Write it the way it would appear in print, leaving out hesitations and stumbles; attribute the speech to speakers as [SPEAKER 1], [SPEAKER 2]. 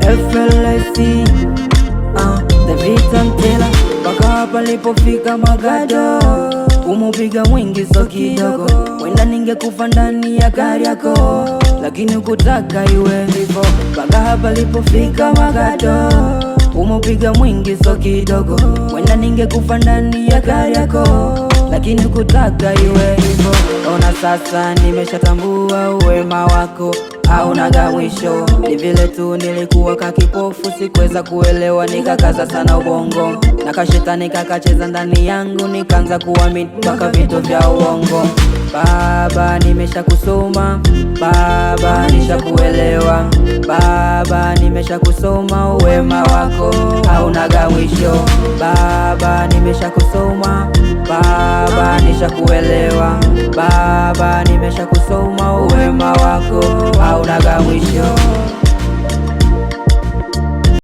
[SPEAKER 1] FLC David Tantela, mpaka hapa lipofika Magado, umupiga mwingi so kidogo, wenda ningekufa ndani ya gari yako, lakini ukutaka iwe hivyo. Mpaka hapa lipofika Magado, umupiga mwingi so kidogo, wenda ningekufa ndani ya gari yako, lakini ukutaka iwe hivyo. Ona sasa nimeshatambua uwema wako haunaga mwisho. Ni vile tu nilikuwa kakipofu, sikuweza kuelewa, nikakaza sana ubongo, na kashetani kakacheza ndani yangu, nikaanza kuamini mpaka vitu vya uongo. Baba nimesha kusoma, Baba nishakuelewa, Baba nimesha kusoma, uwema wako haunaga mwisho. Baba nimesha kusoma, Baba nishakuelewa, Baba nimesha kusoma, uwema wako